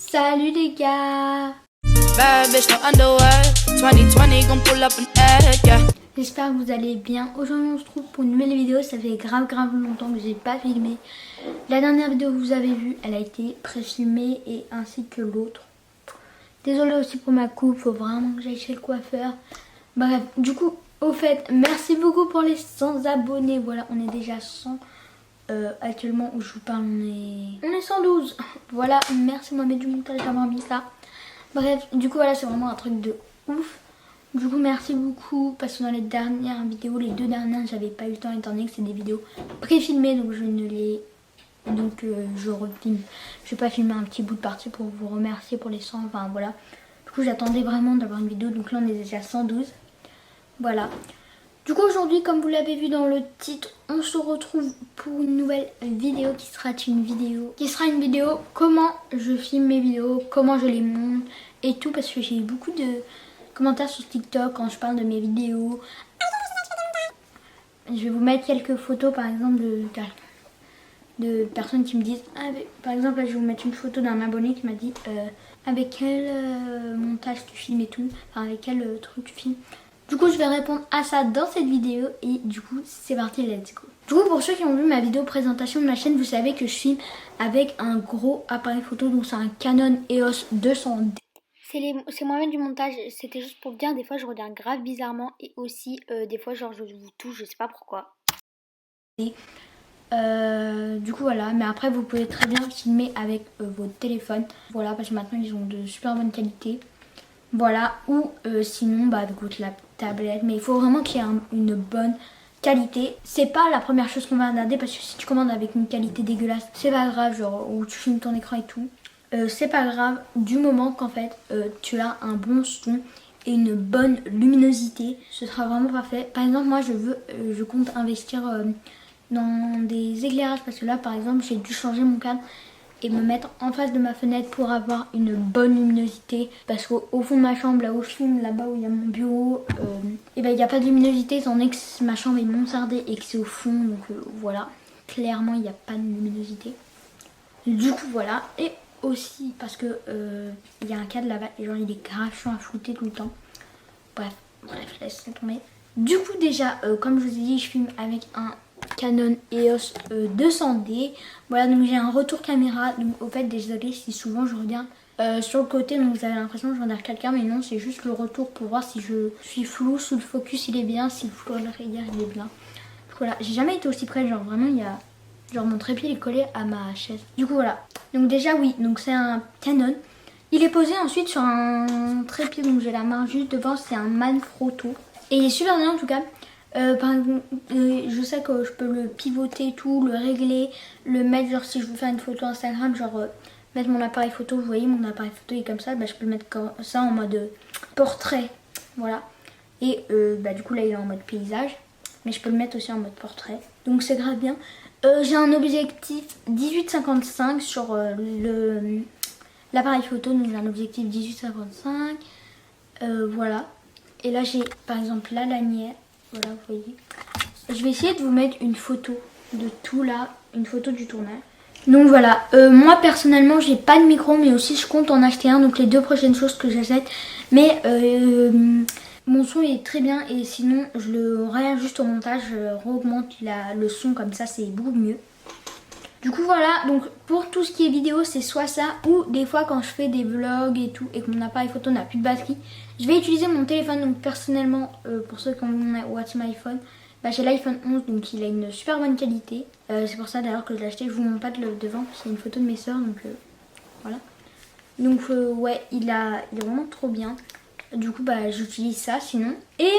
Salut les gars. Bad bitch, no underwear. 2020 gon' pull up an egg, yeah. J'espère que vous allez bien. Aujourd'hui on se trouve pour une nouvelle vidéo. Ça fait grave longtemps que j'ai pas filmé. La dernière vidéo que vous avez vue, elle a été pré-filmée et ainsi que l'autre. Désolée aussi pour ma coupe, faut vraiment que j'aille chez le coiffeur. Bref, du coup, au fait, merci beaucoup pour les 100 abonnés. Voilà, on est déjà 100. Actuellement où je vous parle, on est 112. Voilà, merci Mohamed du montage d'avoir mis ça. Bref, du coup voilà, c'est vraiment un truc de ouf. Du coup merci beaucoup parce que dans les dernières vidéos, les deux dernières, j'avais pas eu le temps étant donné que c'est des vidéos pré-filmées, donc je ne les... Donc je refilme. Je vais pas filmer un petit bout de partie pour vous remercier pour les 100, enfin voilà. Du coup j'attendais vraiment d'avoir une vidéo, donc là on est déjà 112. Voilà. Du coup aujourd'hui, comme vous l'avez vu dans le titre, on se retrouve pour une nouvelle vidéo qui sera une vidéo comment je filme mes vidéos, comment je les monte et tout, parce que j'ai eu beaucoup de commentaires sur TikTok quand je parle de mes vidéos. Je vais vous mettre quelques photos par exemple de personnes qui me disent, par exemple là je vais vous mettre une photo d'un abonné qui m'a dit avec quel montage tu filmes et tout, enfin avec quel truc tu filmes. Du coup je vais répondre à ça dans cette vidéo et du coup c'est parti, let's go. Du coup pour ceux qui ont vu ma vidéo présentation de ma chaîne, vous savez que je filme avec un gros appareil photo, donc c'est un Canon EOS 200D. C'est moi-même du montage, c'était juste pour vous dire, des fois je regarde grave bizarrement et aussi des fois genre je vous touche, je sais pas pourquoi. Et du coup voilà, mais après vous pouvez très bien filmer avec votre téléphone. Voilà, parce que maintenant ils ont de super bonne qualité. Voilà, ou sinon avec votre tablette, mais il faut vraiment qu'il y ait une bonne qualité. C'est pas la première chose qu'on va regarder, parce que si tu commandes avec une qualité dégueulasse, c'est pas grave, genre où tu filmes ton écran et tout. C'est pas grave du moment qu'en fait tu as un bon son et une bonne luminosité, ce sera vraiment parfait. Par exemple moi je compte investir dans des éclairages, parce que là par exemple j'ai dû changer mon cadre et me mettre en face de ma fenêtre pour avoir une bonne luminosité, parce qu'au fond de ma chambre, là où je filme, là-bas où il y a mon bureau, et ben il n'y a pas de luminosité étant donné que ma chambre est mansardée et que c'est au fond, donc voilà, clairement il n'y a pas de luminosité. Du coup voilà, et aussi parce que il y a un cadre là-bas et genre il est grave chiant à flouter tout le temps. Bref, laisse tomber. Du coup déjà, comme je vous ai dit, je filme avec un Canon EOS 200D. Voilà, donc j'ai un retour caméra. Donc au fait, désolé si souvent je regarde sur le côté, donc vous avez l'impression que je regarde quelqu'un, mais non, c'est juste le retour pour voir si je suis flou, si le focus il est bien, si le flou à l'arrière il est bien. Donc voilà, j'ai jamais été aussi près, genre vraiment il y a... Genre mon trépied est collé à ma chaise. Du coup voilà, donc déjà oui, donc c'est un Canon. Il est posé ensuite sur un trépied, donc j'ai la main juste devant, c'est un Manfrotto. Et il est super bien en tout cas. Par exemple, je sais que je peux le pivoter et tout, le régler, le mettre, genre si je veux faire une photo Instagram, genre mettre mon appareil photo, vous voyez mon appareil photo est comme ça, bah, je peux le mettre comme ça en mode portrait, voilà. Et bah, du coup là il est en mode paysage, mais je peux le mettre aussi en mode portrait, donc c'est grave bien. J'ai un objectif 18-55 sur l'appareil photo, donc j'ai un objectif 18-55, voilà. Et là j'ai par exemple la lanière. Voilà, vous voyez. Je vais essayer de vous mettre une photo de tout là, une photo du tournage. Donc voilà, moi personnellement j'ai pas de micro, mais aussi je compte en acheter un, donc les deux prochaines choses que j'achète. Mais mon son est très bien et sinon je le réajuste au montage, je augmente le son comme ça, c'est beaucoup mieux. Du coup voilà, donc pour tout ce qui est vidéo c'est soit ça, ou des fois quand je fais des vlogs et tout et que mon appareil photo n'a plus de batterie, je vais utiliser mon téléphone. Donc personnellement, pour ceux qui ont What's My phone, bah, j'ai l'iPhone 11, donc il a une super bonne qualité. C'est pour ça d'ailleurs que je l'ai acheté, je vous montre pas devant, c'est une photo de mes soeurs, donc voilà. Donc ouais, il est vraiment trop bien. Du coup bah j'utilise ça sinon. Et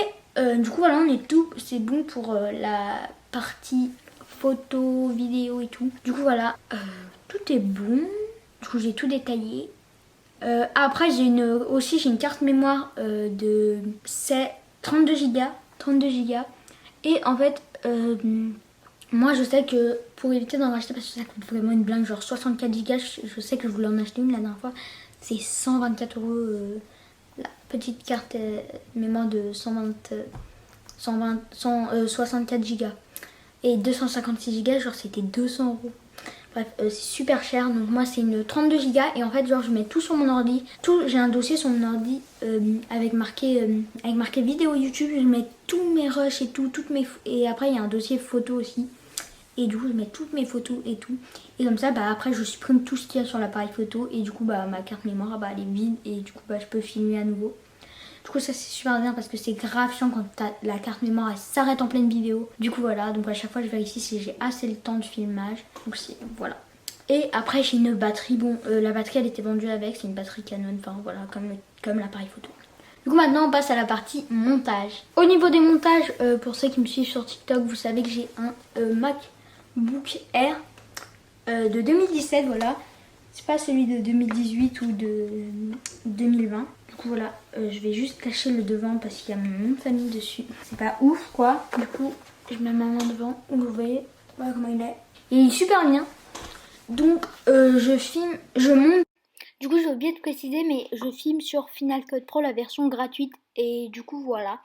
du coup voilà, on est tout, c'est bon pour la partie photos, vidéos et tout. Du coup voilà, tout est bon. Du coup j'ai tout détaillé. Après j'ai une carte mémoire de 32 Go. 32 Go. Et en fait, moi je sais que pour éviter d'en racheter, parce que ça coûte vraiment une blinde, genre 64 Go, je sais que je voulais en acheter une la dernière fois. C'est 124 €, la petite carte mémoire de 64 Go. Et 256 Go, genre c'était 200 €. Bref, c'est super cher. Donc moi c'est une 32 Go et en fait genre je mets tout sur mon ordi. J'ai un dossier sur mon ordi avec marqué vidéo YouTube. Je mets tous mes rushs et tout, et après il y a un dossier photo aussi. Et du coup je mets toutes mes photos et tout. Et comme ça bah après je supprime tout ce qu'il y a sur l'appareil photo. Et du coup bah ma carte mémoire bah, elle est vide. Et du coup bah je peux filmer à nouveau. Du coup ça c'est super bien parce que c'est grave chiant quand la carte mémoire elle s'arrête en pleine vidéo. Du coup voilà, donc à chaque fois je vérifie si j'ai assez le temps de filmage. Donc voilà. Et après j'ai une batterie, bon la batterie elle était vendue avec, c'est une batterie Canon, enfin voilà comme l'appareil photo. Du coup maintenant on passe à la partie montage. Au niveau des montages, pour ceux qui me suivent sur TikTok, vous savez que j'ai un MacBook Air de 2017, voilà. C'est pas celui de 2018 ou de 2020. Du coup voilà, je vais juste cacher le devant parce qu'il y a mon nom de famille dessus. C'est pas ouf quoi. Du coup je mets ma main devant, vous voyez, voilà comment il est. Il est super bien. Donc je filme, je monte. Du coup j'ai oublié de préciser mais je filme sur Final Cut Pro la version gratuite. Et du coup voilà.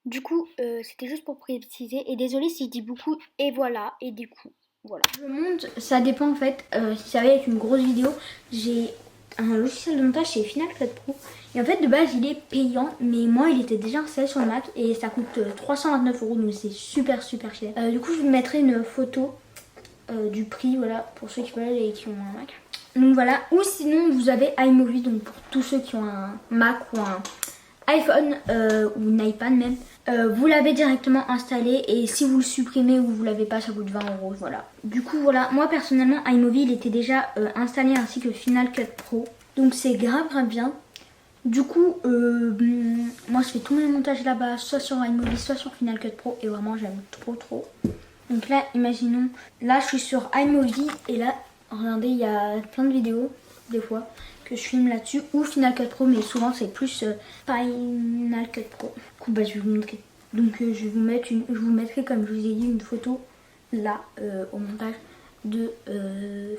Du coup c'était juste pour préciser. Et désolé si je dis beaucoup et voilà et du coup. Voilà. Je monte, ça dépend en fait, si ça va être une grosse vidéo, j'ai un logiciel de montage chez Final Cut Pro. Et en fait de base il est payant, mais moi il était déjà installé sur le Mac et ça coûte 329 €, donc c'est super cher. Du coup je vous mettrai une photo du prix, voilà, pour ceux qui veulent et qui ont un Mac. Donc voilà, ou sinon vous avez iMovie, donc pour tous ceux qui ont un Mac ou un iPhone ou un iPad même. Vous l'avez directement installé et si vous le supprimez ou vous l'avez pas ça coûte 20 €, voilà. Du coup voilà, moi personnellement iMovie il était déjà installé ainsi que Final Cut Pro. Donc c'est grave bien. Du coup moi je fais tous mes montages là-bas, soit sur iMovie soit sur Final Cut Pro et vraiment j'aime trop. Donc là imaginons, là je suis sur iMovie et là regardez il y a plein de vidéos des fois que je filme là-dessus ou Final Cut Pro, mais souvent c'est plus Final Cut Pro. Du coup bah je vais vous montrer. Donc je vous mettrai comme je vous ai dit une photo là au montage de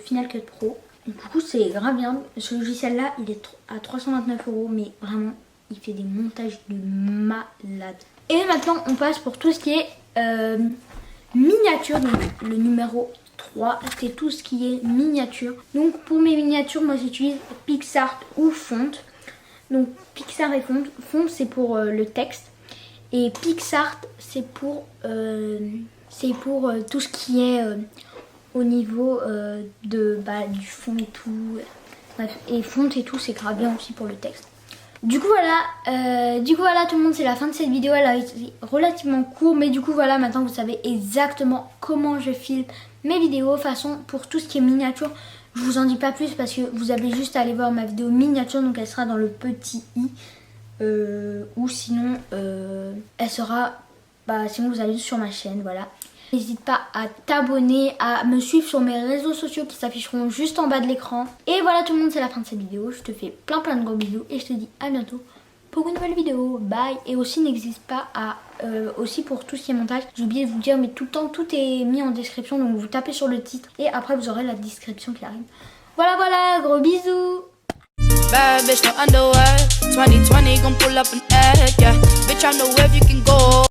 Final Cut Pro. Et du coup c'est grave bien. Ce logiciel là il est à 329 €, mais vraiment il fait des montages de malade. Et maintenant on passe pour tout ce qui est miniature, donc le numéro 3, c'est tout ce qui est miniature. Donc pour mes miniatures, moi j'utilise PicsArt ou Font. Donc PicsArt et Font c'est pour le texte. Et PicsArt c'est pour tout ce qui est au niveau du fond et tout. Bref, et Font et tout c'est grave bien aussi pour le texte. Du coup voilà tout le monde, c'est la fin de cette vidéo. Elle a été relativement courte, mais du coup voilà, maintenant vous savez exactement comment je filme mes vidéos. De toute façon pour tout ce qui est miniature, je vous en dis pas plus parce que vous avez juste à aller voir ma vidéo miniature, donc elle sera dans le petit i ou sinon elle sera, sinon vous allez sur ma chaîne, voilà. N'hésite pas à t'abonner, à me suivre sur mes réseaux sociaux qui s'afficheront juste en bas de l'écran. Et voilà tout le monde, c'est la fin de cette vidéo. Je te fais plein de gros bisous et je te dis à bientôt pour une nouvelle vidéo. Bye. Et aussi n'hésite pas à, aussi pour tout ce qui est montage, j'ai oublié de vous dire, mais tout le temps tout est mis en description. Donc vous tapez sur le titre et après vous aurez la description qui arrive. Voilà, gros bisous. Bad bitch, no underwear. 2020 gon' pull up an egg, yeah. Bitch, I know where you can go.